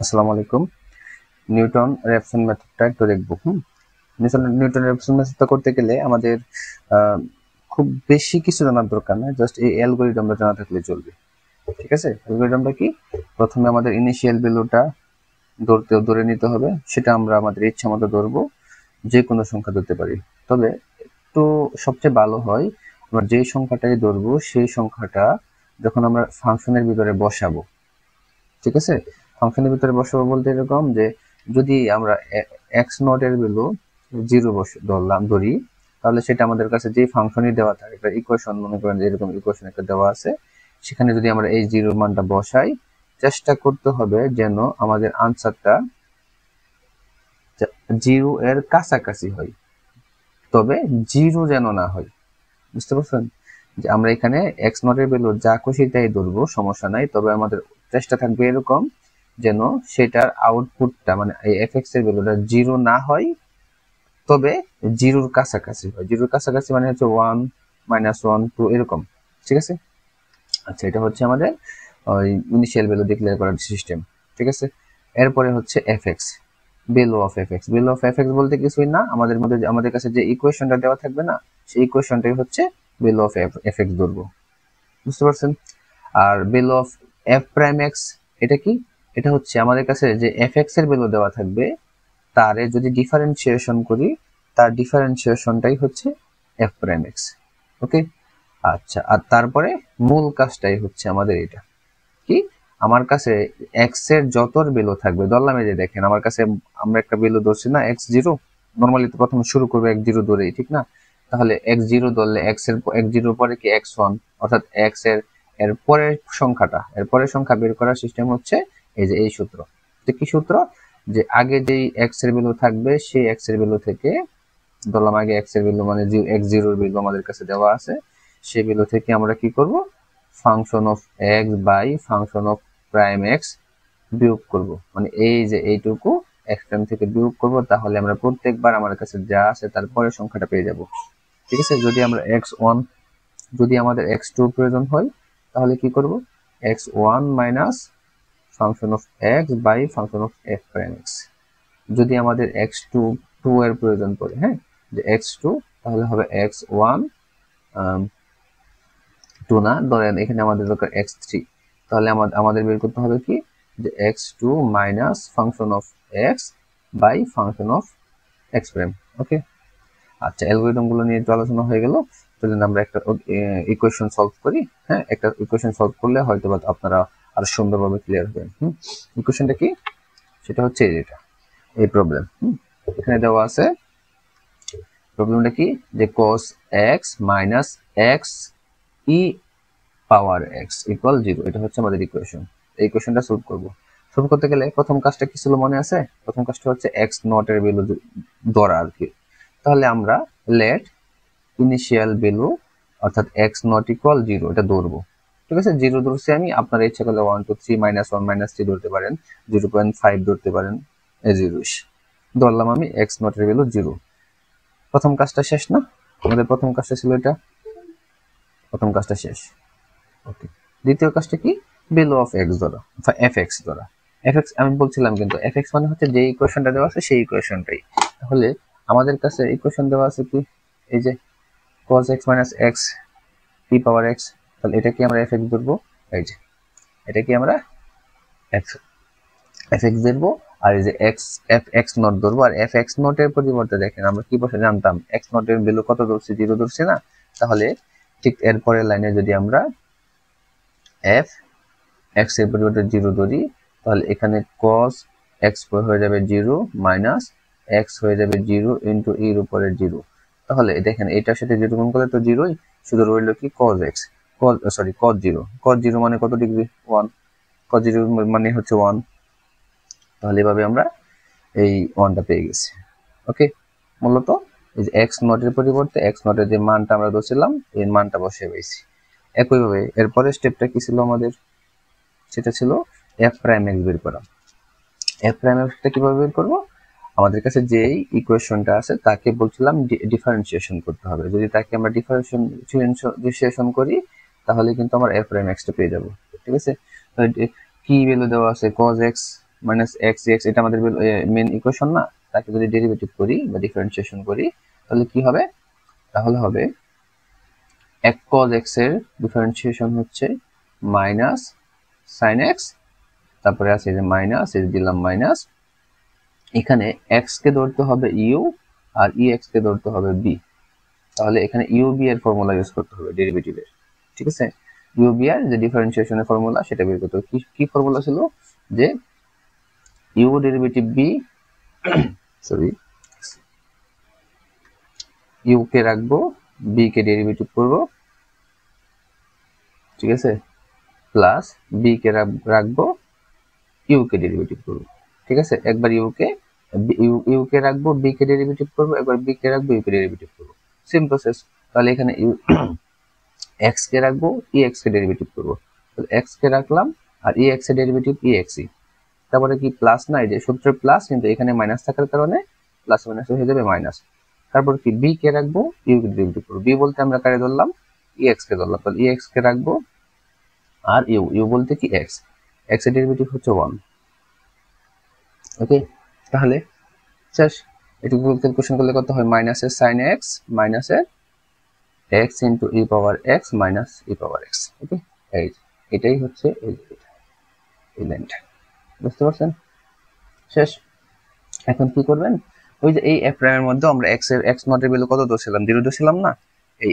আসসালামু আলাইকুম। নিউটন রেফসন মেথডটা একটু দেখবো। নিউটন রেফসন মেথডটা করতে গেলে আমাদের আহ, খুব বেশি কিছু জানার দরকার নাই, জাস্ট এই অ্যালগরিদমটা জানা থাকলে চলবে। ঠিক আছে, অ্যালগরিদমটা কি? প্রথমে আমাদের ইনিশিয়াল ভ্যালুটা ধরে নিতে হবে, সেটা আমরা আমাদের ইচ্ছা মতো ধরবো, যে কোনো সংখ্যা ধরতে পারি। তবে একটু সবচেয়ে ভালো হয় আমরা যে সংখ্যাটাই ধরবো সেই সংখ্যাটা যখন আমরা ফাংশনের ভিতরে বসাবো। ঠিক আছে, ফাংশনের ভিতরে বসাবো বলতে এরকম যে যদি আমরা এক্স নট এর ভ্যালু জিরো ধরি, তাহলে সেটা আমাদের কাছে যে ফাংশনই দেওয়া থাকে, একটা ইকুয়েশন মনে করেন যে এরকম ইকুয়েশন একটা দেওয়া আছে, সেখানে যদি আমরা এই জিরো মানটা বসাই, চেষ্টা করতে হবে যেন আমাদের আনসারটা জিরো এর কাছাকাছি হয়, তবে জিরো যেন না হয়। বুঝতে পারছেন যে আমরা এখানে এক্স নট এর ভ্যালু যা খুশি তাই ধরবো, সমস্যা নাই, তবে আমাদের চেষ্টা থাকবে এরকম যেন সেটার আউটপুটটা মানে এই এফএক্স এর ভ্যালুটা জিরো না হয়, তবে জিরোর কাছাকাছি হয়। জিরোর কাছাকাছি মানে হচ্ছে 1 -1 2 এরকম। ঠিক আছে, আচ্ছা এটা হচ্ছে আমাদের ওই ইনিশিয়াল ভ্যালু ডিক্লেয়ার করার সিস্টেম। ঠিক আছে, এরপরে হচ্ছে FX, value of FX. Value of FX বলতে কিছুই না, আমাদের কাছে যে ইকুয়েশনটা দেওয়া থাকবে না, সেই ইকুয়েশনটাই হচ্ছে ভ্যালু অফ এফএক্স ধরবো। বুঝতে পারছেন? আর value of f prime x, এটা কি? এটা হচ্ছে আমাদের কাছে যে এফ এক্স এর ভ্যালু দেওয়া থাকবে, তারে যদি ডিফারেন্সিয়েশন করি, তার ডিফারেন্সিয়েশনটাই হচ্ছে এফ প্রাইম এক্স। ওকে, আচ্ছা, আর তারপরে মূল কাজটাই হচ্ছে আমাদের এটা কি, আমার কাছে এক্স এর যত ভ্যালু থাকবে, ধরলাম এই যে দেখেন আমার কাছে আমরা একটা ভ্যালু ধরছি না, এক্স জিরো। নর্মালি তো প্রথমে শুরু করবো এক্স জিরো ধরেই, ঠিক না? তাহলে এক্স জিরো ধরলে এক্স জিরোর পরে কি এক্স ওয়ান, অর্থাৎ এক্স এর এর পরের সংখ্যাটা, এর পরের সংখ্যা বের করার সিস্টেম হচ্ছে এই যে এই সূত্র। যে কি সূত্র? যে আগে যেই এক্স এর ভ্যালু থাকবে সেই এক্স এর ভ্যালু থেকে, ধরলাম আগে এক্স এর ভ্যালু মানে এক্স জিরোর ভ্যালু আমাদের কাছে দেওয়া আছে, সেই ভ্যালু থেকে আমরা কি করব, function of x by function of prime x বিয়োগ করব, মানে এই যে এইটুকু এক্স প্রাইম থেকে বিয়োগ করব, তাহলে আমরা প্রত্যেকবার আমার কাছে যা আছে তারপরে সংখ্যাটা পেয়ে যাব। ঠিক আছে, যদি আমরা এক্স ওয়ান, যদি আমাদের এক্স টু প্রয়োজন হয়, তাহলে কি করব, x one minus function of x by function of f prime x. যদি আমাদের এক্স টু টু এর প্রয়োজন পড়ে, হ্যাঁ, যে এক্স টু, তাহলে হবে এক্স ওয়ান টু না, ধরেন এখানে আমাদের দরকার এক্স থ্রি, তাহলে আমাদের বের করতে হবে কি, যে x two minus function of x by function of x prime. Okay, আচ্ছা অ্যালগরিদম গুলো নিয়ে তো আলোচনা হয়ে গেল, চলুন আমরা একটা ইকুয়েশন সলভ করি। হ্যাঁ, একটা ইকুয়েশন সলভ করলে হয়তো বা আপনারা আরো সুন্দরভাবে ক্লিয়ার হবেন। ইকুয়েশনটা কি? সেটা হচ্ছে এটা, এই প্রবলেম। এখানে দেওয়া আছে, প্রবলেমটা কি, যে cos x মাইনাস এক্স ই পাওয়ার এক্স ইকুয়াল জিরো, এটা হচ্ছে আমাদের ইকুয়েশন। এই ইকুয়েশনটা সলভ করবো। সলভ করতে গেলে প্রথম কাজটা কি ছিল মনে আছে? প্রথম কাজটা হচ্ছে এক্স নট এর ভ্যালু ধরা আর কি। তাহলে আমরা লেট ইনিশিয়াল ভ্যালু অর্থাৎ এক্স নট ইকুয়াল জিরো এটা ধরবো। ঠিক আছে, জিরো ধরছি আমি, আপনারা ইচ্ছা করলে 1 2 3 -1 -3 ধরতে পারেন, 0.5 ধরতে পারেন, জিরো ধরলাম আমি এক্স নট এর ভ্যালু জিরো। প্রথম কাজটা শেষ না? আমাদের প্রথম কাজটা ছিল এটা, প্রথম কাজটা শেষ। ওকে, দ্বিতীয় কাজটা কি, ভ্যালু অফ এক্স ধরা, এফ এক্স ধরা। এফ এক্স আমি বলছিলাম, কিন্তু এফ এক্স মানে হচ্ছে যে ইকুয়েশনটা দেওয়া আছে সেই ইকুয়েশনটাই। তাহলে আমাদের কাছে ইকুয়েশন দেওয়া আছে কি, এই যে cos x মাইনাস এক্স ই পাওয়ার এক্স, তাহলে এটা কি আমরা এফ এক্স ধরবো, এই যে এটা কি আমরা এফ এক্স ধরবো, আর এই যে এক্স এফ এক্স নট ধরবো। আর এফ এক্স নট এর পরিবর্তে দেখেন আমরা কি বসে জানতাম, এক্স নট এর ভ্যালু কত ধরছি, জিরো ধরছি না? তাহলে ঠিক এর পরের লাইনে যদি আমরা এফ এক্স এর পরিবর্তে জিরো ধরি, তাহলে এখানে cos এক্স হয়ে যাবে জিরো মাইনাস এক্স হয়ে যাবে জিরো ইন্টু এর উপরে জিরো। তাহলে দেখেন এটার সাথে জিরো গুণ করলে তো জিরোই, শুধু রইল কি cos x, cos zero. cos zero মানে কত ডিগ্রি, ওয়ান। cos জিরো মানে হচ্ছে ওয়ান। তাহলে এভাবে আমরা এই ওয়ানটা পেয়ে গেছি। ওকে, মূলত এই যে এক্স নটের পরিবর্তে এক্স নটের যে মানটা আমরা ধরছিলাম এই মানটা বসিয়ে পেয়েছি। একইভাবে এরপরের স্টেপটা কি ছিল আমাদের, সেটা ছিল এফ প্রাইম এক্স বের করা। এফ প্রাইম এক্সটা কিভাবে বের করবো, আমাদের কাছে যেই ইকুয়েশনটা আছে তাকে বলছিলাম ডিফারেন্সিয়েশন করতে হবে। যদি তাকে আমরা ডিফারেন্সিয়েশন করি, তাহলে কিন্তু আমরা এফ প্রাইম এক্সটা পেয়ে যাবো। ঠিক আছে, কি ভ্যালু দেওয়া আছে, cos x minus x x, এটা আমাদের মেন ইকুয়েশন না, তাকে যদি ডেরিভেটিভ করি বা ডিফারেন্সিয়েশন করি তাহলে কি হবে, তাহলে হবে এক cos x এর ডিফারেন্সিয়েশন হচ্ছে মাইনাস sin x, তারপরে আছে যে মাইনাস, এই দিলাম মাইনাস, এখানে x কে ধরতে হবে u আর ex কে ধরতে হবে b, তাহলে এখানে ub এর ফর্মুলা ইউজ করতে হবে ডেরিভেটিভের, ঠিক আছে। ub এর যে ডিফারেন্সিয়েশনের ফর্মুলা সেটা বের করতে হবে। কি ফর্মুলা ছিল, যে u derivative b sorry u কে রাখবো, b কে ডেরিভেটিভ করব, ঠিক আছে, প্লাস b কে রাখবো, u কে ডেরিভেটিভ করব, ঠিক আছে। একবার u কে রাখবো, b কে ডেরিভেটিভ করব, একবার b কে রাখবো, u কে ডেরিভেটিভ করব, সেম প্রসেস। তাহলে এখানে x কে রাখবো, ex কে ডেরিভেটিভ করব, তাহলে x কে রাখলাম আর ex এর ডেরিভেটিভ exই, তারপরে কি প্লাস না, এই যে সূত্রের প্লাস কিন্তু এখানে মাইনাস থাকার কারণে প্লাস মাইনাস হয়ে যাবে মাইনাস, তারপর কি b কে রাখবো, u কে ডেরিভেটিভ করব, b বলতে আমরা কারে ধরলাম, ex কে ধরলাম, তাহলে ex কে রাখবো আর u বলতে কি x এর ডেরিভেটিভ হচ্ছে 1, ওকে। তাহলে শেষ, এটুকু ক্যালকুলেশন করলে কত হয়, মাইনাস এর sin x মাইনাস এর x ইনটু e পাওয়ার x মাইনাস e পাওয়ার x, ওকে। এটাই হচ্ছে এই লাইনটা, বুঝতে পারছেন, শেষ। এখন কি করবেন, ওই যে এই f প্রাইমের মধ্যে আমরা x নট এর ভ্যালু কত ধরছিলাম, 0 ধরছিলাম না, এই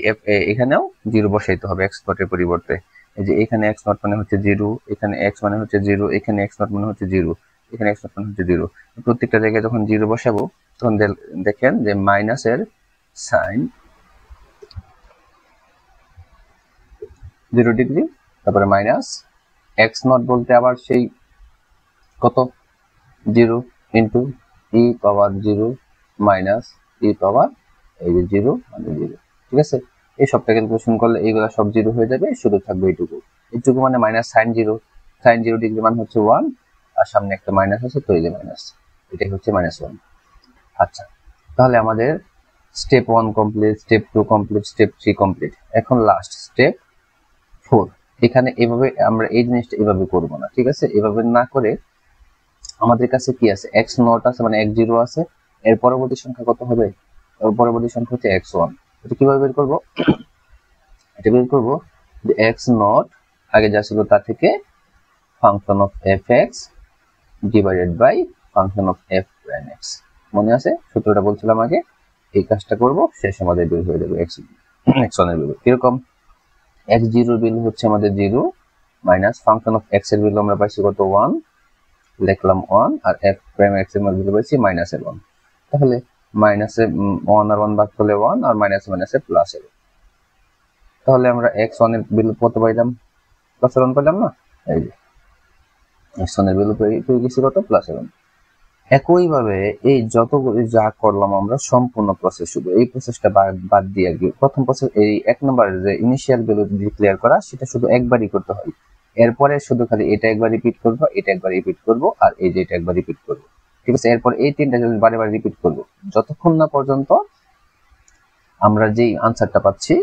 এখানেও 0 বসাইতে হবে x নট এর পরিবর্তে। এই যে এখানে x নট মানে হচ্ছে 0, এখানে x মানে হচ্ছে 0, এখানে x নট মানে হচ্ছে 0, এখানে x নট মানে হচ্ছে 0, প্রত্যেকটা জায়গায় যখন 0 বসাবো তখন দেখেন যে মাইনাসের সাইন 0 ডিগ্রি, তারপরে মাইনাস x নট বলতে আবার সেই কত 0 ইনটু e পাওয়ার 0 মাইনাস e পাওয়ার এই যে 0 মানে 0, ঠিক আছে। এই সবটা ক্যালকুলেশন করলে এইগুলা সব 0 হয়ে যাবে, শুধু থাকবে এইটুকু মানে মাইনাস সাইন 0 ডিগ্রি মানে হচ্ছে 1, আর সামনে একটা মাইনাস আছে, তো এই যে মাইনাস, এটাই হচ্ছে -1। আচ্ছা, তাহলে আমাদের step 1 complete, step 2 complete, step 3 complete, এখন লাস্ট স্টেপ 4। এখানে এভাবে আমরা এই জিনিসটা এভাবে করব না, ঠিক আছে। এভাবে না করে আমাদের কাছে কি আছে, x নট আছে মানে x0 আছে, এর পরবর্তী সংখ্যা কত হবে, এর পরবর্তী সংখ্যা হচ্ছে x1। এটা কিভাবে বের করব, এটা বের করব যে x নট আগে যা ছিল তা থেকে function of fx divided by function of f prime x, মনে আছে সূত্রটা বলছিলাম আগে, এই কাজটা করব, শেষ আমাদের বের হয়ে যাবে x1 এর ভ্যালু। কিরকম, x0 এর ভ্যালু হচ্ছে আমাদের 0 মাইনাস ফাংশন অফ x এর ভ্যালু আমরা পাইছি কত 1, লিখলাম 1, আর f প্রাইম x এর ভ্যালু পাইছি -1, তাহলে মাইনাসে 1 আর 1 ভাগ করলে 1, আর মাইনাসে মাইনাসে প্লাস হবে, তাহলে আমরা x1 এর ভ্যালু কত পাইলাম, +1 পেলাম না, এই যে x1 এর ভ্যালু পেয়ে গেছি কত, +1। একইভাবে এই যতগুলো যা করলাম আমরা সম্পূর্ণ প্রসেস, শুধু এই প্রসেসটা বাদ দিয়ে আর কি, প্রথম প্রসেস এই 1 নম্বরের যে ইনিশিয়াল ভ্যালু ডিক্লেয়ার করা সেটা শুধু একবারই করতে হয়, এরপরে শুধু খালি এটা একবার রিপিট করব, এটা একবার রিপিট করব, আর এই যে এটা একবার রিপিট করব, ঠিক আছে। এরপর এই তিনটা যদি বারে বারে রিপিট করব যতক্ষণ না পর্যন্ত আমরা যেই আনসারটা পাচ্ছি,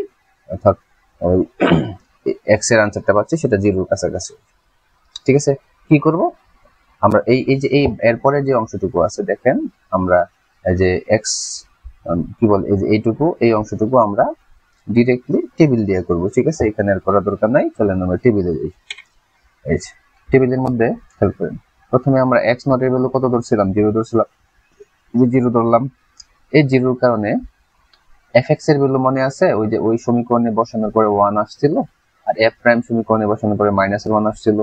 অর্থাৎ ওই x এর আনসারটা পাচ্ছি সেটা 0 এর কাছাকাছি, ঠিক আছে। কি করব আমরা, এই যে এই এরপরে যে অংশটুকু আছে দেখেন, আমরা এই যে x কি বল, এই যে এইটুকু, এই অংশটুকু আমরা ডিরেক্টলি টেবিল দিয়ে করব, ঠিক আছে। এখানে আর করার দরকার নাই, চলেন আমরা টেবিলে যাই। এই যে টেবিলের মধ্যে হেল্প করেন, প্রথমে আমরা x নট এর ভ্যালু কত ধরছিলাম, 0 ধরছিলাম, এই 0 ধরলাম, এই 0 কারণে fx এর ভ্যালু মনে আছে, ওই যে ওই সমীকরণে বসানোর পরে 1 আসছিল, আর f প্রাইম সমীকরণে বসানোর পরে -1 আসছিল,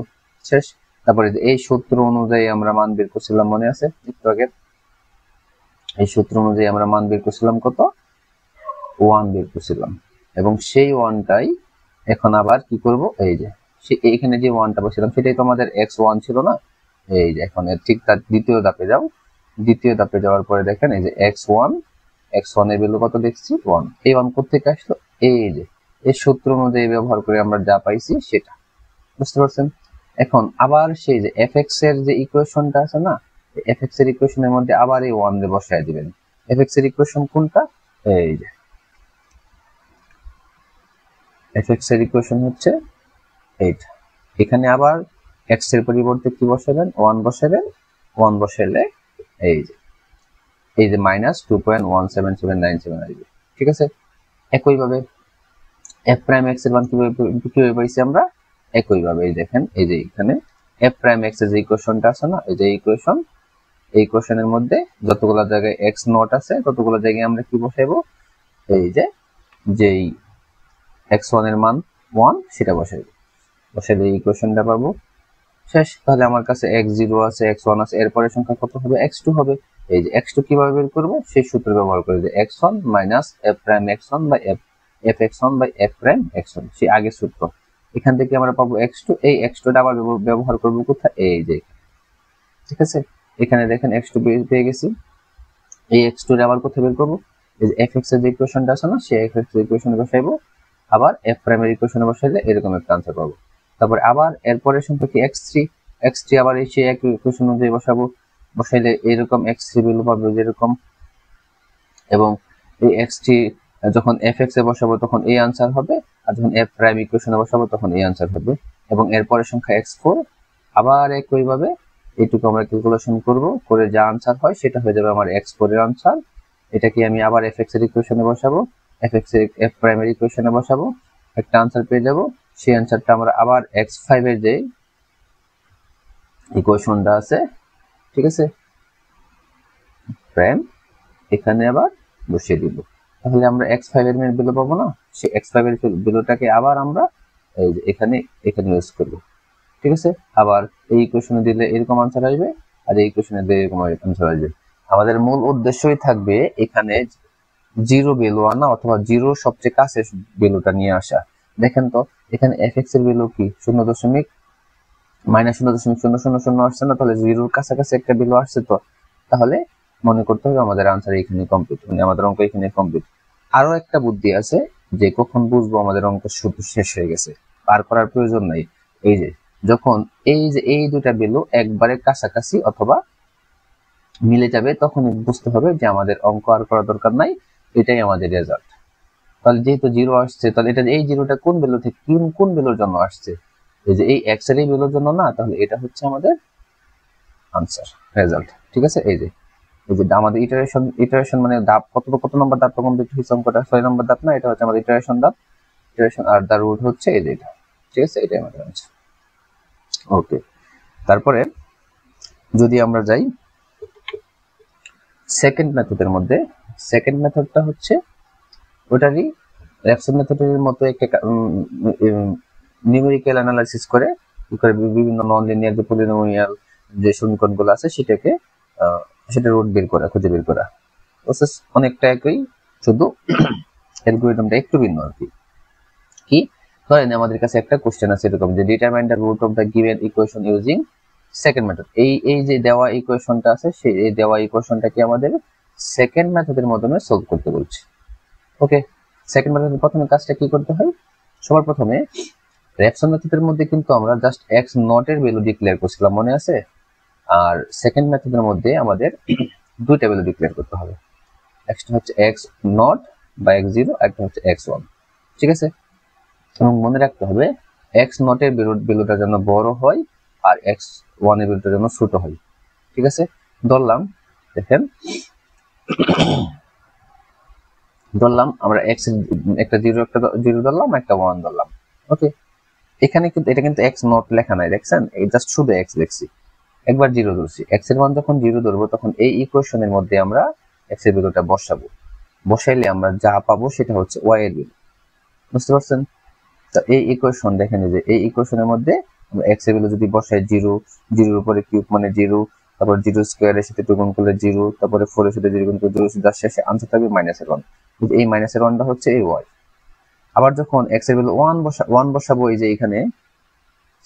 শেষ। তারপরে এই সূত্র অনুযায়ী আমরা মান বের করছিলাম, মনে আছে একটু আগে, এই সূত্র অনুযায়ী আমরা মান বের করছিলাম কত, 1 বের করছিলাম, এবং সেই 1টাই এখন আবার কি করব, এই যে এখানে যে 1টা বসিলাম সেটাই তো আমাদের x1 ছিল না, এই যে এখন ঠিক তার দ্বিতীয় ধাপে যাও, দ্বিতীয় ধাপে যাওয়ার পরে দেখেন এই যে x1 এর ভ্যালু কত দেখছি 1, এই 1 কোত্থেকে আসলো, এই যে এই সূত্র অনুযায়ী ব্যবহার করে আমরা যা পাইছি সেটা, বুঝতে পারছেন। এখন আবার সেই যে fx এর যে ইকুয়েশনটা আছে না, fx এর ইকুয়েশনের মধ্যে আবার এই 1 দিয়ে বসায় দিবেন। fx এর ইকুয়েশন কোনটা, এই যে fx এর ইকুয়েশন হচ্ছে এইটা, এখানে আবার x এর পরিবর্তে কি বসাবেন, 1 বসাবেন, 1 বসাইলে এই যে -2.17797 আসবে। ঠিক আছে, একইভাবে f প্রাইম x এর মান কিভাবে পাইছি আমরা, একইভাবে এই দেখেন, এই যে এখানে f প্রাইম x এর যে ইকুয়েশনটা আছে না, এই যে ইকুয়েশন, এই ইকুয়েশনের মধ্যে যতগুলো জায়গায় x নট আছে ততগুলো জায়গায় আমরা কি বসাইবো, এই যে যেই x1 এর মান 1 সেটা বসাইবো, বসাইলে এই ইকুয়েশনটা পাবো। শেষ। তাহলে আমার কাছে x0 আছে, x1 আছে, এরপরের সংখ্যা কত হবে, x2 হবে। এই যে x2 কিভাবে বের করব, সেই সূত্র ব্যবহার করে, যে x1 minus f prime x1 by fx1 by f prime x1, সেই আগের সূত্র। এখান থেকে আমরা পাবো x2, এই x2 টা আবার ব্যবহার করব কোথায়, এই যে, ঠিক আছে, এখানে দেখেন x2 পেয়ে গেছি, এই x2 টা আবার কোথায় বের করব, এই যে fx এর যে ইকুয়েশনটা আছে না, সেই fx এর ইকুয়েশনে বসাইবো, আবার f প্রাইম এর ইকুয়েশনে বসাইলে এরকম একটা आंसर পাবো। তারপর আবার এরপরের সংখ্যা কি x3 আবার এই সেই একই ইকুয়েশন অনুযায়ী বসাইলে এরকম x3 ভ্যালু পাবো যেরকম, এবং এই x3 যখন fx এ বসাবো তখন এই आंसर হবে, আর যখন f প্রাইম ইকুয়েশনে বসাবো তখন এই आंसर হবে। এবং এরপরের সংখ্যা x4 আবার একইভাবে এইটুকু আমরা ক্যালকুলেশন করব, করে যা आंसर হয় সেটা হয়ে যাবে আমার x4 এর आंसर। এটাকে আমি আবার fx এর ইকুয়েশনে বসাবো, fx এর f প্রাইম এর ইকুয়েশনে বসাবো, একটা आंसर পেয়ে যাব। সেই आंसरটা আমরা আবার x5 এর যে ইকুয়েশনটা আছে, ঠিক আছে, প্রাইম, এখানে আবার বসিয়ে দিব। তাহলে আমরা x5 এর মান ভ্যালু পাবো না, সেই x5 এর ভ্যালুটাকে আবার আমরা এই যে এখানে ইউজ করব। ঠিক আছে, আবার এই ইকুয়েশনে দিলে এরকম आंसर আসবে, আর এই ইকুয়েশনে দিলে এরকম आंसर আসবে। আমাদের মূল উদ্দেশ্যই থাকবে এখানে জিরো ভ্যালু আনা, অথবা জিরো সবচেয়ে কাছে ভ্যালুটা নিয়ে আসা। দেখেন তো এখানে fx এর ভ্যালু কি 0.-0.000 আসছে না, তাহলে জিরোর কাছাকাছি একটা ভ্যালু আসছে। তো তাহলে মনে করতে হবে আমাদের आंसर এখানে কমপ্লিট, মানে আমাদের অঙ্ক এখানে কমপ্লিট। আরো একটা বুদ্ধি আছে, যে কখন বুঝবো আমাদের অঙ্ক শুধু শেষ হয়ে গেছে, পার করার প্রয়োজন নাই। এই যে যখন এই দুটা ভ্যালু একবারে কাছাকাছি অথবা মিলে যাবে, তখন বুঝতে হবে যে আমাদের অঙ্ক আর করা দরকার নাই, এটাই আমাদের রেজাল্ট। তাহলে যেহেতু জিরো আসছে, তাহলে এটা এই জিরোটা কোন ভ্যালু থেকে কোন ভ্যালুর জন্য আসছে, এই যে এই x এর এই ভ্যালুর জন্য না, তাহলে এটা হচ্ছে আমাদের आंसर রেজাল্ট। ঠিক আছে, এই যে আমাদের ইটারেশন মানে ধাপ কত নম্বর ধাপটা কমপ্লিট হয়েছে, অঙ্কটা 6 নম্বর ধাপ না, এটা হচ্ছে আমাদের ইটারেশন ধাপ, আর দা রুট হচ্ছে এই যে এটা। ঠিক আছে, এটাই আমাদের आंसर। ওকে, তারপরে যদি আমরা যাই সেকেন্ড মেথডের মধ্যে, সেকেন্ড মেথডটা হচ্ছে ওটারই র্যাপসন মেথডের মতো একটা নিউমেরিক্যাল অ্যানালাইসিস করে বিভিন্ন নন লিনিয়ার যে পলিনোমিয়াল যে সমীকরণগুলো আছে সেটা রুট বের করা, খুঁজে বের করা। প্রসেস অনেকটা একই, শুধু অ্যালগরিদমটা একটু ভিন্ন আর কি। ধরেন আমাদের কাছে একটা কোশ্চেন আছে এরকম, যে determine the root of the given equation using second method. এই যে দেওয়া ইকুয়েশনটা আছে, সেই দেওয়া ইকুয়েশনটাকে আমাদের সেকেন্ড মেথডের মাধ্যমে সলভ করতে বলছে। ওকে, সেকেন্ড মেথডের প্রথমে কাজটা কি করতে হয়, সবার প্রথমে র্যাপসন মেথডের মধ্যে কিন্তু আমরা জাস্ট x নট এর ভ্যালু ডিক্লেয়ার করছিলাম, মনে আছে? আর সেকেন্ড মেথডের মধ্যে আমাদের দুইটা ভ্যালু ডিক্লেয়ার করতে হবে, একটা হচ্ছে x নট বা x0, একটা হচ্ছে x1। ঠিক আছে, এবং মনে রাখতে হবে x নট এর ভ্যালুটা যেন বড় হয় আর x1 এর ভ্যালুটা যেন ছোট হয়। ঠিক আছে, ধরলাম, দেখেন ধরলাম আমরা x একটা 0 ধরলাম, একটা 1 ধরলাম। ওকে, এখানে কিন্তু এটা কিন্তু x নট লেখা নাই, দেখছেন, এই জাস্ট শুধু x লিখছি, একবার 0 ধরছি। x এর মান যখন 0 ধরবো তখন এই ইকুয়েশনের মধ্যে আমরা x এর ভ্যালুটা বসাইলে আমরা যা পাবো সেটা হচ্ছে y এর ভ্যালু। বুঝতে পারছেন? তো এই ইকুয়েশন দেখেন, যে এই ইকুয়েশনের মধ্যে আমরা x এর ভ্যালু যদি বসাই 0, 0 এর উপরে কিউব মানে 0, তারপর 0 স্কয়ারের সাথে 2 গুণ করলে 0, তারপরে 4 এর সাথে 0 গুণ করলে 0, যার শেষে आंसर থাকবে -1। কিন্তু এই -1টা হচ্ছে এই y। আবার যখন x এর ভ্যালু 1 বসাবো, এই যে এখানে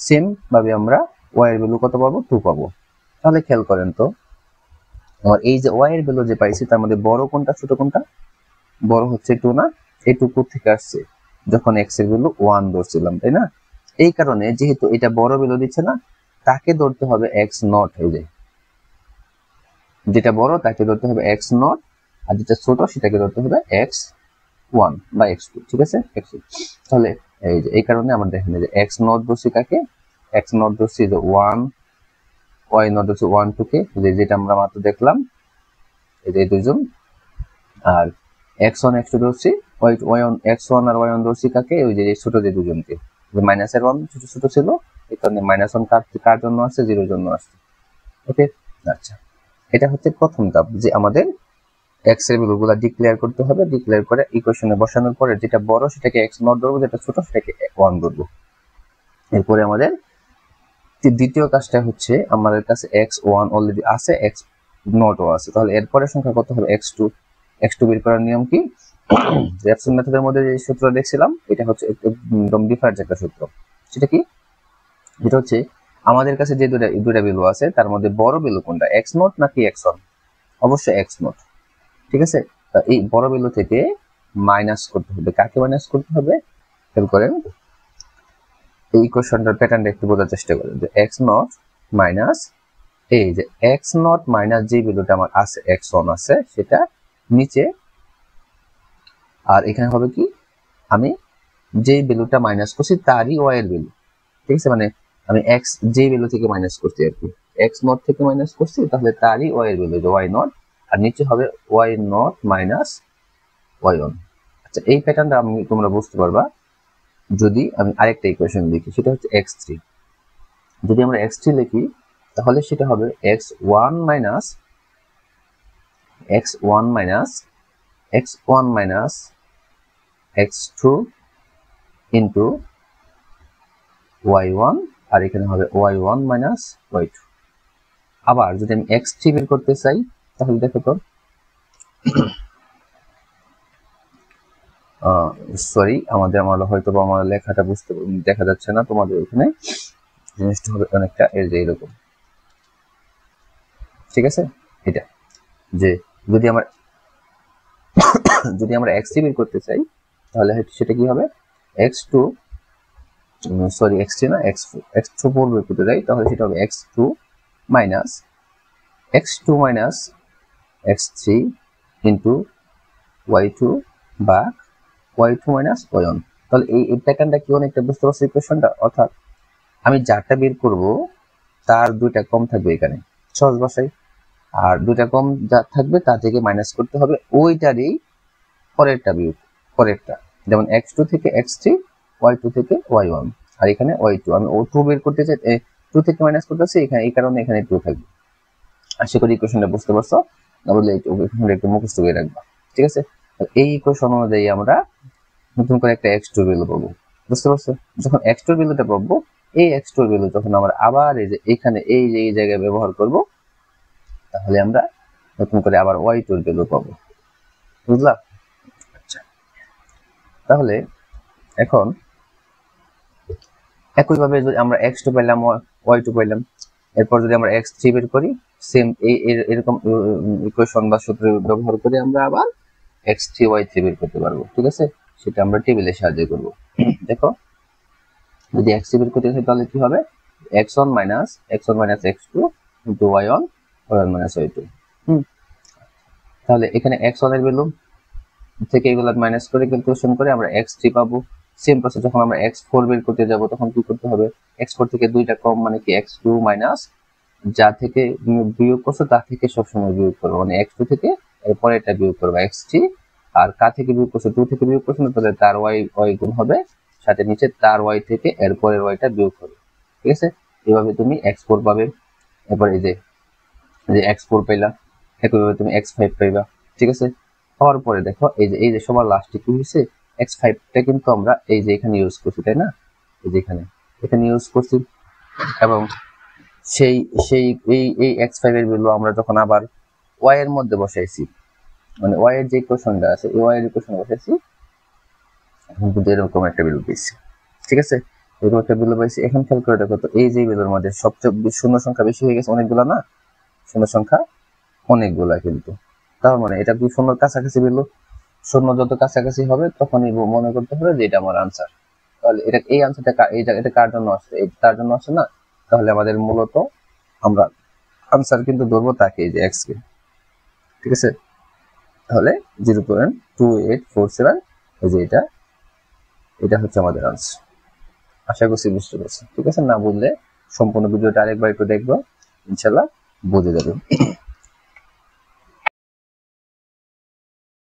সেম ভাবে আমরা y এর ভ্যালু কত পাবো, 2 পাবো। তাহলে খেয়াল করেন তো, আর এই যে y এর ভ্যালু যে পাইছি তার মধ্যে বড় কোনটা ছোট কোনটা, বড় হচ্ছে 2 না, এই 2 থেকে আসছে যখন x এর ভ্যালু 1 ধরছিলাম, তাই না? এই কারণে যেহেতু এটা বড় ভ্যালু দিচ্ছে না, তাকে ধরতে হবে x নট, এই যে যেটা বড় তাকে ধরতে হবে x নট, আর যেটা ছোট সেটাকে ধরতে হবে x1 বা x2। ঠিক আছে, x2। তাহলে এই যে এই কারণে আমরা দেখেন যে x নট ধরছি কাকে, x নট ধরছি যে 1 ওয়াই নট হচ্ছে 1 2 কে, যেটা আমরা মাত্র দেখলাম এই দুইজন, আর x1 x2 ধরছি, y1 x1 আর y1 ধরছি কাকে, ওই যে ছোট যে দুজনকে, যে মাইনাসের 1 ছোট ছোট ছিল, এই কারণে -1 কার জন্য আসছে, 0 এর জন্য আসছে। ওকে, আচ্ছা, এটা হচ্ছে প্রথম ধাপ, যে আমাদের x এর ভ্যালুগুলো ডিক্লেয়ার করতে হবে। ডিক্লেয়ার করে ইকুয়েশনে বসানোর পরে যেটা বড় সেটাকে x নট ধরবো, যেটা ছোট সেটাকে 1 ধরবো। এরপরে আমাদের দ্বিতীয় কাজটা হচ্ছে, আমাদের কাছে x1 অলরেডি আছে, x নটও আছে, তাহলে এরপরে সংখ্যা কত হবে, x2। x2 বের করার নিয়ম কি, র্যাপসন মেথডের মধ্যে যে সূত্র দেখছিলাম, এটা হচ্ছে একদম ডিফারেন্ট একটা সূত্র। সেটা কি, যেটা হচ্ছে আমাদের কাছে যে দুটা ভ্যালু আছে তার মধ্যে বড় ভ্যালু কোনটা, x নট নাকি x1? অবশ্যই x নট। ঠিক আছে, এই বড় ভ্যালু থেকে মাইনাস করতে হবে। কাকে মাইনাস করতে হবে, খেয়াল করেন, এই ইকুয়েশনটার প্যাটার্নটা একটু বোঝার চেষ্টা করেন, যে x নট মাইনাস, এই যে x নট মাইনাস যে ভ্যালুটা আমার আছে, x1 আছে, সেটা নিচে, আর এখানে হবে কি, আমি যে ভ্যালুটা মাইনাস করছি তারই y এর ভ্যালু। ঠিক আছে, মানে আমি x যে ভ্যালু থেকে মাইনাস করছি আর কি, x নট থেকে মাইনাস করছি, তাহলে তারই y এর ভ্যালু, যে y নট, আর নিচে হবে y নট মাইনাস y1। আচ্ছা, এই প্যাটার্নটা তোমরা বুঝতে পারবা যদি আমি আরেকটা ইকুয়েশন লিখি, সেটা হচ্ছে x3। যদি আমরা x3 লিখি, তাহলে সেটা হবে x1 minus x1 minus x1 minus x2 into y1, আর এখানে হবে y1 মাইনাস y2। আবার যদি আমি x3 বের করতে চাই, তাহলে দেখো তো, সরি, আমার হয়তো আমার লেখাটা দেখা যাচ্ছে না তোমাদের ওখানে, জিনিসটা হবে অনেকটা এরকম। ঠিক আছে, এটা যে যদি আমরা x3 বের করতে চাই, তাহলে সেটা কি হবে, x2, সরি x3 না, x4 বের করতে চাই, তাহলে সেটা হবে x2 minus x3 into y2 বা y2 মাইনাস y1। তাহলে এই প্যাটার্নটা কি অনেকটা বুঝতে পারছো ইকুয়েশনটা, অর্থাৎ আমি যারটা বের করব তার দুইটা কম থাকবে এখানে, সহজ ভাষায়, আর দুইটা কম যা থাকবে তা থেকে মাইনাস করতে হবে ওইটারই পরেরটা, যেমন x2 থেকে x3, y2 থেকে y1, আর এখানে y2, আমি o2 বের করতে চাই, 2 থেকে মাইনাস করতেছি, এখানে এই কারণে এখানে 2 থাকবে। আশা করি ইকুয়েশনটা বুঝতে পারছো, না বললে ইকুয়েশনটা একটু মুখস্থ করে রাখবা। ঠিক আছে, এই ইকুয়েশন অনুযায়ী আমরা নতুন করে একটা x2 ভ্যালু পাবো। বুঝতে পারছো, যখন x2 ভ্যালুটা পাবো, এই x2 ভ্যালু যখন আমরা আবার এই যে এখানে এই জায়গায় ব্যবহার করব, তাহলে আমরা নতুন করে আবার y2 ভ্যালু পাবো। বুঝলা? আচ্ছা, তাহলে এখন একইভাবে যদি আমরা x2 পেলাম, y2 পেলাম, এরপর যদি আমরা x3 বের করি, সেম এরকম ইকুয়েশন বা সূত্র ব্যবহার করে আমরা আবার x3 y3 বের করতে পারবো। ঠিক আছে, সেটা আমরা টেবিলের সাহায্যে করব। দেখো, যদি x3 বের করতে চাই, তাহলে কি হবে, x1 minus x2 into y1 minus y2। তাহলে এখানে x1 এর ভ্যালু থেকে এগুলো মাইনাস করে ক্যালকুলেশন করে আমরা x3 পাবো। সেম প্রসেস যখন আমরা x4 বের করতে যাব, তখন কি করতে হবে, x4 থেকে দুইটা কম, মানে কি x2 মাইনাস যা থেকে বিয়োগ করছো তা থেকে সবসময় বিয়োগ করবো, মানে x2 থেকে এরপরে এটা বিয়োগ করবো x3, আর কা থেকে বিয়োগ করছো, 2 থেকে বিয়োগ করছো, তাহলে তার y গুণ হবে, সাথে নিচে তার y থেকে এরপরের yটা বিয়োগ হবে। ঠিক আছে, এভাবে তুমি x4 পাবে। এরপর এই যে x4 পাইলা, একইভাবে তুমি x5 পাইবা। ঠিক আছে, পাওয়ার পরে দেখো এই যে সবার লাস্টে কি হয়েছে, x5টা কিন্তু আমরা এই যে এখানে ইউজ করছি, তাই না, এই যে এখানে ইউজ করছি, এবং সেই এই x5 এর ভ্যালু আমরা যখন আবার y এর মধ্যে বসাইছি, মানে y এর যে ইকুয়েশনটা আছে, এই y এর ইকুয়েশন বসাইছি, এখন কিন্তু এরকম একটা ভ্যালু পেয়েছি। ঠিক আছে, এরকম একটা ভ্যালু পাইছি। এখন খেয়াল করে দেখো তো, এই যে ভ্যালুর মধ্যে সবচেয়ে শূন্য সংখ্যা বেশি হয়ে গেছে, অনেকগুলা না, শূন্য সংখ্যা অনেকগুলা, কিন্তু তার মানে এটা কি শূন্যর কাছাকাছি ভ্যালু, শূন্য যত কাছাকাছি হবে তখনই মনে করতে হবে যে এটা আমার আনসার। তাহলে এটা এই আনসারটা এটা কার জন্য আসছে, তার জন্য আসছে না, তাহলে আমাদের মূলত আমরা আনসার কিন্তু ধরবো তাকে, এই যে x কে। ঠিক আছে, তাহলে 0.2847, এই যে এটা হচ্ছে আমাদের আনসার। আশা করছি বুঝতে পারছি। ঠিক আছে, না বুঝলে সম্পূর্ণ ভিডিওটা আরেকবার একটু দেখবো, ইনশাল্লাহ বুঝে যাবে।